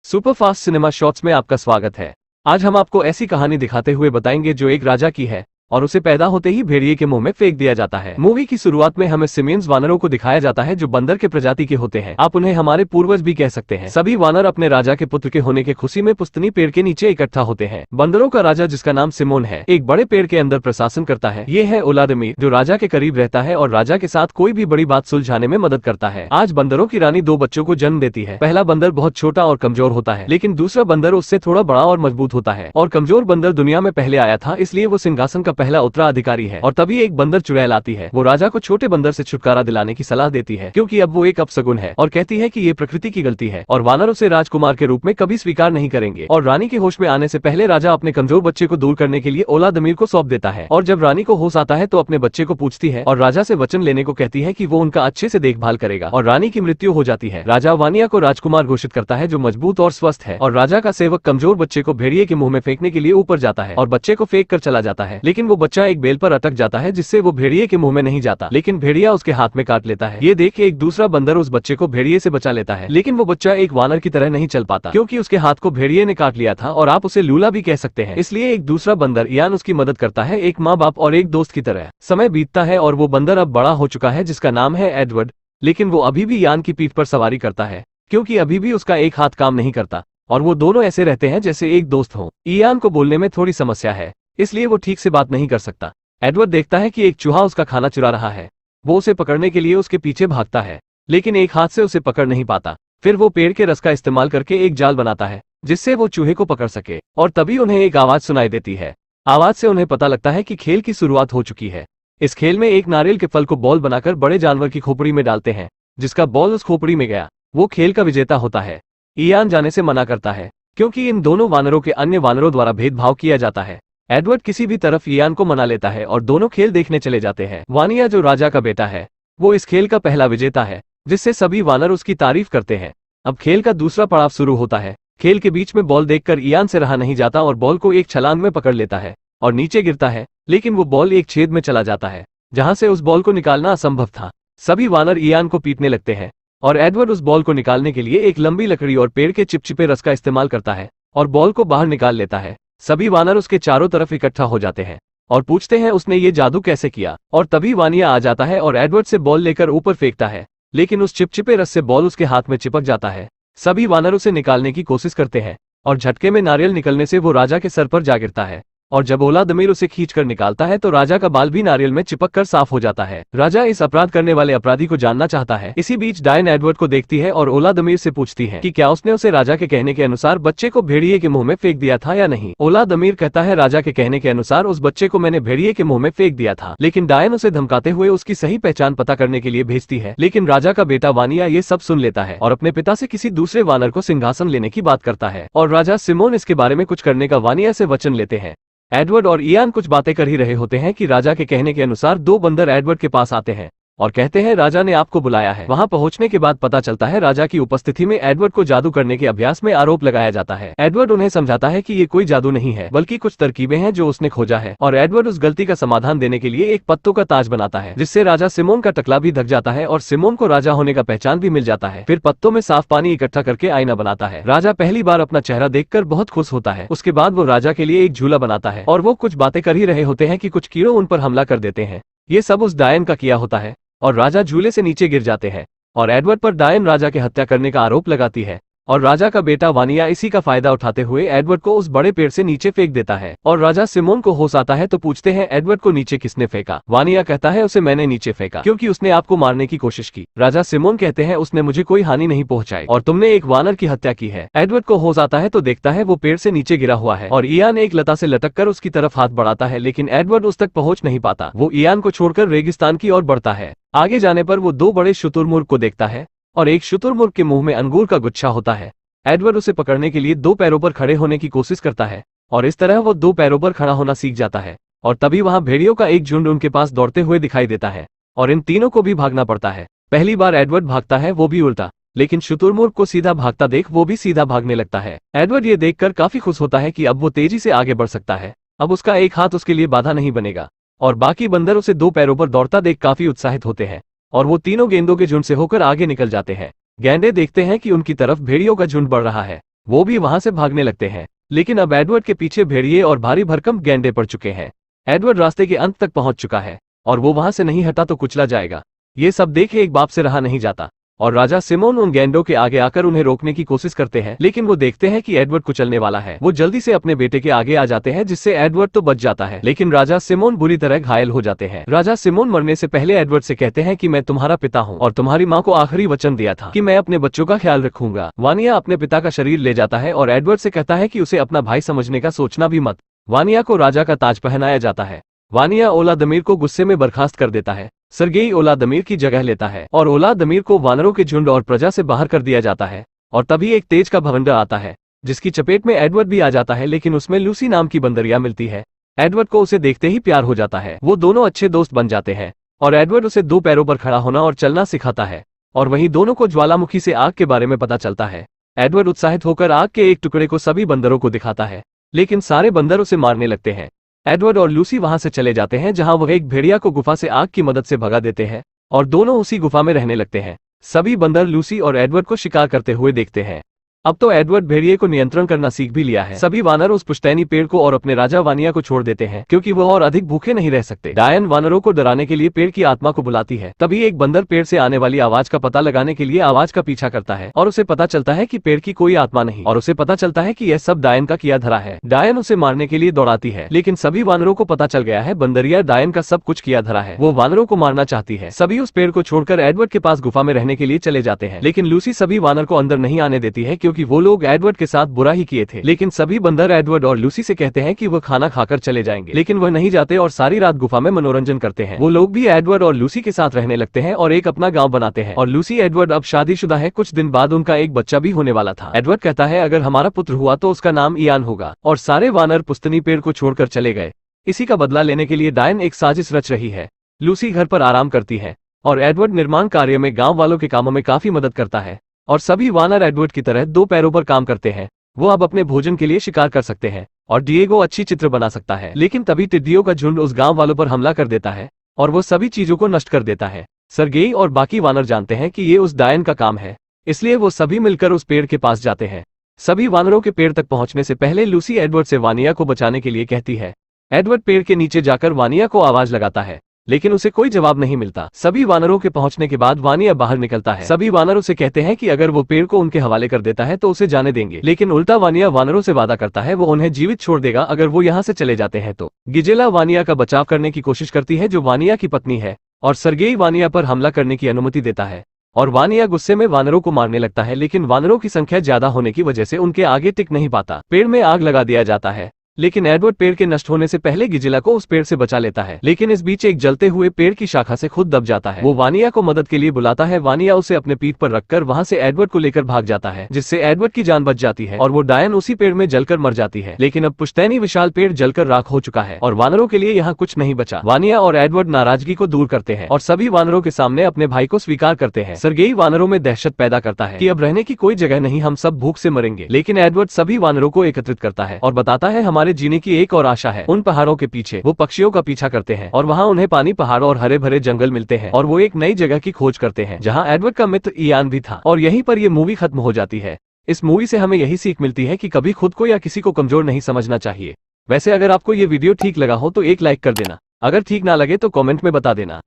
Super fast cinema shots में आपका स्वागत है। आज हम आपको ऐसी कहानी दिखाते हुए बताएंगे जो एक राजा की है और उसे पैदा होते ही भेड़िए के मुंह में फेंक दिया जाता है। मूवी की शुरुआत में हमें सिमियंस वानरों को दिखाया जाता है जो बंदर के प्रजाति के होते हैं। आप उन्हें हमारे पूर्वज भी कह सकते हैं। सभी वानर अपने राजा के पुत्र के होने के खुशी में पुस्तनी पेड़ के नीचे इकट्ठा होते हैं। बंदरों का राजा, जिसका नाम सिमोन है, एक बड़े पेड़ के अंदर प्रशासन करता है। ये है ओलादमीर, जो राजा के करीब रहता है और राजा के साथ कोई भी बड़ी बात सुलझाने में मदद करता है। आज बंदरों की रानी 2 बच्चों को जन्म देती है। पहला बंदर बहुत छोटा और कमजोर होता है, लेकिन दूसरा बंदर उससे थोड़ा बड़ा और मजबूत होता है। और कमजोर बंदर दुनिया में पहले आया था, इसलिए वो सिंहासन का पहला उत्तराधिकारी है। और तभी एक बंदर चुड़ैल आती है। वो राजा को छोटे बंदर से छुटकारा दिलाने की सलाह देती है, क्योंकि अब वो एक अपशगुन है, और कहती है कि ये प्रकृति की गलती है और वानर उसे राजकुमार के रूप में कभी स्वीकार नहीं करेंगे। और रानी के होश में आने से पहले राजा अपने कमजोर बच्चे को दूर करने के लिए ओलादमीर को सौंप देता है। और जब रानी को होश आता है तो अपने बच्चे को पूछती है और राजा से वचन लेने को कहती है कि वो उनका अच्छे से देखभाल करेगा। और रानी की मृत्यु हो जाती है। राजा वानिया को राजकुमार घोषित करता है, जो मजबूत और स्वस्थ है। और राजा का सेवक कमजोर बच्चे को भेड़िए के मुंह में फेंकने के लिए ऊपर जाता है और बच्चे को फेंक कर चला जाता है। लेकिन वो बच्चा एक बेल पर अटक जाता है, जिससे वो भेड़िए के मुंह में नहीं जाता, लेकिन भेड़िया उसके हाथ में काट लेता है। ये देख के एक दूसरा बंदर उस बच्चे को भेड़िए से बचा लेता है, लेकिन वो बच्चा एक वानर की तरह नहीं चल पाता, क्योंकि उसके हाथ को भेड़िए ने काट लिया था और आप उसे लूला भी कह सकते हैं। इसलिए एक दूसरा बंदर इयान उसकी मदद करता है, एक माँ बाप और एक दोस्त की तरह। समय बीतता है और वो बंदर अब बड़ा हो चुका है, जिसका नाम है एडवर्ड। लेकिन वो अभी भी इयान की पीठ पर सवारी करता है, क्योंकि अभी भी उसका एक हाथ काम नहीं करता और वो दोनों ऐसे रहते हैं जैसे एक दोस्त हो। इयान को बोलने में थोड़ी समस्या है, इसलिए वो ठीक से बात नहीं कर सकता। एडवर्ड देखता है कि एक चूहा उसका खाना चुरा रहा है। वो उसे पकड़ने के लिए उसके पीछे भागता है, लेकिन एक हाथ से उसे पकड़ नहीं पाता। फिर वो पेड़ के रस का इस्तेमाल करके एक जाल बनाता है, जिससे वो चूहे को पकड़ सके। और तभी उन्हें एक आवाज सुनाई देती है। आवाज से उन्हें पता लगता है कि खेल की शुरुआत हो चुकी है। इस खेल में एक नारियल के फल को बॉल बनाकर बड़े जानवर की खोपड़ी में डालते हैं। जिसका बॉल उस खोपड़ी में गया, वो खेल का विजेता होता है। इयान जाने से मना करता है, क्योंकि इन दोनों वानरों के अन्य वानरों द्वारा भेदभाव किया जाता है। एडवर्ड किसी भी तरफ इयान को मना लेता है और दोनों खेल देखने चले जाते हैं। वानिया, जो राजा का बेटा है, वो इस खेल का पहला विजेता है, जिससे सभी वानर उसकी तारीफ करते हैं। अब खेल का दूसरा पड़ाव शुरू होता है। खेल के बीच में बॉल देखकर इयान से रहा नहीं जाता और बॉल को एक छलांग में पकड़ लेता है और नीचे गिरता है, लेकिन वो बॉल एक छेद में चला जाता है, जहां से उस बॉल को निकालना असंभव था। सभी वानर इयान को पीटने लगते हैं और एडवर्ड उस बॉल को निकालने के लिए एक लंबी लकड़ी और पेड़ के चिपचिपे रस का इस्तेमाल करता है और बॉल को बाहर निकाल लेता है। सभी वानर उसके चारों तरफ इकट्ठा हो जाते हैं और पूछते हैं उसने ये जादू कैसे किया। और तभी वानिया आ जाता है और एडवर्ड से बॉल लेकर ऊपर फेंकता है, लेकिन उस चिपचिपे रस से बॉल उसके हाथ में चिपक जाता है। सभी वानर उसे निकालने की कोशिश करते हैं और झटके में नारियल निकलने से वो राजा के सर पर जा गिरता है। और जब ओलादमीर उसे खींचकर निकालता है तो राजा का बाल भी नारियल में चिपक कर साफ हो जाता है। राजा इस अपराध करने वाले अपराधी को जानना चाहता है। इसी बीच डायन एडवर्ड को देखती है और ओलादमीर से पूछती है कि क्या उसने उसे राजा के कहने के अनुसार बच्चे को भेड़िए के मुंह में फेंक दिया था या नहीं। ओलादमीर कहता है, राजा के कहने के अनुसार उस बच्चे को मैंने भेड़िए के मुंह में फेंक दिया था, लेकिन डायन उसे धमकाते हुए उसकी सही पहचान पता करने के लिए भेजती है। लेकिन राजा का बेटा वानिया ये सब सुन लेता है और अपने पिता से किसी दूसरे वानर को सिंहासन लेने की बात करता है। और राजा सिमोन इसके बारे में कुछ करने का वानिया से वचन लेते हैं। एडवर्ड और इयान कुछ बातें कर ही रहे होते हैं कि राजा के कहने के अनुसार 2 बंदर एडवर्ड के पास आते हैं और कहते हैं, राजा ने आपको बुलाया है। वहां पहुंचने के बाद पता चलता है राजा की उपस्थिति में एडवर्ड को जादू करने के अभ्यास में आरोप लगाया जाता है। एडवर्ड उन्हें समझाता है कि ये कोई जादू नहीं है, बल्कि कुछ तरकीबें हैं जो उसने खोजा है। और एडवर्ड उस गलती का समाधान देने के लिए एक पत्तों का ताज बनाता है, जिससे राजा सिमोन का टकला भी ढक जाता है और सिमोन को राजा होने का पहचान भी मिल जाता है। फिर पत्तों में साफ पानी इकट्ठा करके आईना बनाता है। राजा पहली बार अपना चेहरा देखकर बहुत खुश होता है। उसके बाद वो राजा के लिए एक झूला बनाता है और वो कुछ बातें कर ही रहे होते हैं कि कुछ कीड़ों उन पर हमला कर देते हैं। ये सब उस डायन का किया होता है और राजा झूले से नीचे गिर जाते हैं और एडवर्ड पर डायन राजा के हत्या करने का आरोप लगाती है। और राजा का बेटा वानिया इसी का फायदा उठाते हुए एडवर्ड को उस बड़े पेड़ से नीचे फेंक देता है। और राजा सिमोन को होश आता है तो पूछते हैं, एडवर्ड को नीचे किसने फेंका। वानिया कहता है, उसे मैंने नीचे फेंका, क्योंकि उसने आपको मारने की कोशिश की। राजा सिमोन कहते हैं, उसने मुझे कोई हानि नहीं पहुंचाई और तुमने एक वानर की हत्या की है। एडवर्ड को होश आता है तो देखता है वो पेड़ से नीचे गिरा हुआ है और इयान एक लता से लटक कर उसकी तरफ हाथ बढ़ाता है, लेकिन एडवर्ड उस तक पहुंच नहीं पाता। वो इयान को छोड़कर रेगिस्तान की ओर बढ़ता है। आगे जाने पर वो 2 बड़े शुतुरमुर्ग को देखता है और एक शुतुरमुर्ग के मुंह में अंगूर का गुच्छा होता है। एडवर्ड उसे पकड़ने के लिए 2 पैरों पर खड़े होने की कोशिश करता है और इस तरह वो 2 पैरों पर खड़ा होना सीख जाता है। और तभी वहां भेड़ियों का एक झुंड उनके पास दौड़ते हुए दिखाई देता है और इन तीनों को भी भागना पड़ता है। पहली बार एडवर्ड भागता है, वो भी उल्टा, लेकिन शुतुरमुर्ग को सीधा भागता देख वो भी सीधा भागने लगता है। एडवर्ड ये देखकर काफी खुश होता है कि अब वो तेजी से आगे बढ़ सकता है। अब उसका एक हाथ उसके लिए बाधा नहीं बनेगा। और बाकी बंदर उसे 2 पैरों पर दौड़ता देख काफी उत्साहित होते हैं और वो तीनों गेंदों के झुंड से होकर आगे निकल जाते हैं। गैंडे देखते हैं कि उनकी तरफ भेड़ियों का झुंड बढ़ रहा है। वो भी वहां से भागने लगते हैं। लेकिन अब एडवर्ड के पीछे भेड़िए और भारी भरकम गैंडे पड़ चुके हैं। एडवर्ड रास्ते के अंत तक पहुंच चुका है और वो वहां से नहीं हटा तो कुचला जाएगा। ये सब देखे एक बाप से रहा नहीं जाता और राजा सिमोन उन गैंडों के आगे आकर उन्हें रोकने की कोशिश करते हैं, लेकिन वो देखते हैं कि एडवर्ड कुचलने वाला है। वो जल्दी से अपने बेटे के आगे आ जाते हैं, जिससे एडवर्ड तो बच जाता है, लेकिन राजा सिमोन बुरी तरह घायल हो जाते हैं। राजा सिमोन मरने से पहले एडवर्ड से कहते हैं कि मैं तुम्हारा पिता हूँ और तुम्हारी माँ को आखिरी वचन दिया था कि मैं अपने बच्चों का ख्याल रखूंगा। वानिया अपने पिता का शरीर ले जाता है और एडवर्ड से कहता है कि उसे अपना भाई समझने का सोचना भी मत। वानिया को राजा का ताज पहनाया जाता है। वानिया ओलादमीर को गुस्से में बर्खास्त कर देता है। सर्गेई ओलादमीर की जगह लेता है और ओलादमीर को वानरों के झुंड और प्रजा से बाहर कर दिया जाता है। और तभी एक तेज का भवंडर आता है, जिसकी चपेट में एडवर्ड भी आ जाता है, लेकिन उसमें लूसी नाम की बंदरिया मिलती है। एडवर्ड को उसे देखते ही प्यार हो जाता है। वो दोनों अच्छे दोस्त बन जाते हैं और एडवर्ड उसे 2 पैरों पर खड़ा होना और चलना सिखाता है। और वहीं दोनों को ज्वालामुखी से आग के बारे में पता चलता है। एडवर्ड उत्साहित होकर आग के एक टुकड़े को सभी बंदरों को दिखाता है, लेकिन सारे बंदर उसे मारने लगते हैं। एडवर्ड और लूसी वहां से चले जाते हैं, जहां वह एक भेड़िया को गुफा से आग की मदद से भगा देते हैं और दोनों उसी गुफा में रहने लगते हैं। सभी बंदर लूसी और एडवर्ड को शिकार करते हुए देखते हैं। अब तो एडवर्ड भेड़िए को नियंत्रण करना सीख भी लिया है। सभी वानर उस पुश्तैनी पेड़ को और अपने राजा वानिया को छोड़ देते हैं, क्योंकि वो और अधिक भूखे नहीं रह सकते। डायन वानरों को डराने के लिए पेड़ की आत्मा को बुलाती है। तभी एक बंदर पेड़ से आने वाली आवाज का पता लगाने के लिए आवाज का पीछा करता है और उसे पता चलता है कि पेड़ की कोई आत्मा नहीं, और उसे पता चलता है कि यह सब डायन का किया धरा है। डायन उसे मारने के लिए दौड़ाती है, लेकिन सभी वानरों को पता चल गया है बंदरिया डायन का सब कुछ किया धरा है। वो वानरों को मारना चाहती है। सभी उस पेड़ को छोड़कर एडवर्ड के पास गुफा में रहने के लिए चले जाते हैं, लेकिन लूसी सभी वानर को अंदर नहीं आने देती है, क्योंकि वो लोग एडवर्ड के साथ बुरा ही किए थे। लेकिन सभी बंदर एडवर्ड और लूसी से कहते हैं कि वह खाना खाकर चले जाएंगे, लेकिन वह नहीं जाते और सारी रात गुफा में मनोरंजन करते हैं। वो लोग भी एडवर्ड और लूसी के साथ रहने लगते हैं और एक अपना गांव बनाते हैं। और लूसी एडवर्ड अब शादीशुदा है। कुछ दिन बाद उनका एक बच्चा भी होने वाला था। एडवर्ड कहता है अगर हमारा पुत्र हुआ तो उसका नाम इयान होगा। और सारे वानर पुस्तनी पेड़ को छोड़कर चले गए। इसी का बदला लेने के लिए डायन एक साजिश रच रही है। लूसी घर पर आराम करती है और एडवर्ड निर्माण कार्य में गाँव वालों के कामों में काफी मदद करता है। और सभी वानर एडवर्ड की तरह 2 पैरों पर काम करते हैं। वो अब अपने भोजन के लिए शिकार कर सकते हैं और डिएगो अच्छी चित्र बना सकता है। लेकिन तभी टिड्डियों का झुंड उस गांव वालों पर हमला कर देता है और वो सभी चीजों को नष्ट कर देता है। सर्गेई और बाकी वानर जानते हैं कि ये उस डायन का काम है, इसलिए वो सभी मिलकर उस पेड़ के पास जाते हैं। सभी वानरों के पेड़ तक पहुंचने से पहले लूसी एडवर्ड से वानिया को बचाने के लिए कहती है। एडवर्ड पेड़ के नीचे जाकर वानिया को आवाज लगाता है, लेकिन उसे कोई जवाब नहीं मिलता। सभी वानरों के पहुंचने के बाद वानिया बाहर निकलता है। सभी वानर उसे कहते हैं कि अगर वो पेड़ को उनके हवाले कर देता है तो उसे जाने देंगे, लेकिन उल्टा वानिया वानरों से वादा करता है वो उन्हें जीवित छोड़ देगा अगर वो यहाँ से चले जाते हैं तो। गिजेला वानिया का बचाव करने की कोशिश करती है, जो वानिया की पत्नी है, और सर्गेई वानिया पर हमला करने की अनुमति देता है। और वानिया गुस्से में वानरों को मारने लगता है, लेकिन वानरों की संख्या ज्यादा होने की वजह से उनके आगे टिक नहीं पाता। पेड़ में आग लगा दिया जाता है, लेकिन एडवर्ड पेड़ के नष्ट होने से पहले गिजिला को उस पेड़ से बचा लेता है। लेकिन इस बीच एक जलते हुए पेड़ की शाखा से खुद दब जाता है। वो वानिया को मदद के लिए बुलाता है। वानिया उसे अपने पीठ पर रखकर वहां से एडवर्ड को लेकर भाग जाता है, जिससे एडवर्ड की जान बच जाती है और वो डायन उसी पेड़ में जलकर मर जाती है। लेकिन अब पुश्तैनी विशाल पेड़ जलकर राख हो चुका है और वानरों के लिए यहाँ कुछ नहीं बचा। वानिया और एडवर्ड नाराजगी को दूर करते हैं और सभी वानरों के सामने अपने भाई को स्वीकार करते हैं। सर्गेई वानरों में दहशत पैदा करता है कि अब रहने की कोई जगह नहीं, हम सब भूख से मरेंगे। लेकिन एडवर्ड सभी वानरों को एकत्रित करता है और बताता है हमारे जीने की एक और आशा है। उन पहाड़ों के पीछे वो पक्षियों का पीछा करते हैं और वहाँ उन्हें पानी, पहाड़ और हरे भरे जंगल मिलते हैं और वो एक नई जगह की खोज करते हैं जहाँ एडवर्ड का मित्र इयान भी था। और यहीं पर ये मूवी खत्म हो जाती है। इस मूवी से हमें यही सीख मिलती है कि कभी खुद को या किसी को कमजोर नहीं समझना चाहिए। वैसे अगर आपको ये वीडियो ठीक लगा हो तो एक लाइक कर देना, अगर ठीक ना लगे तो कमेंट में बता देना।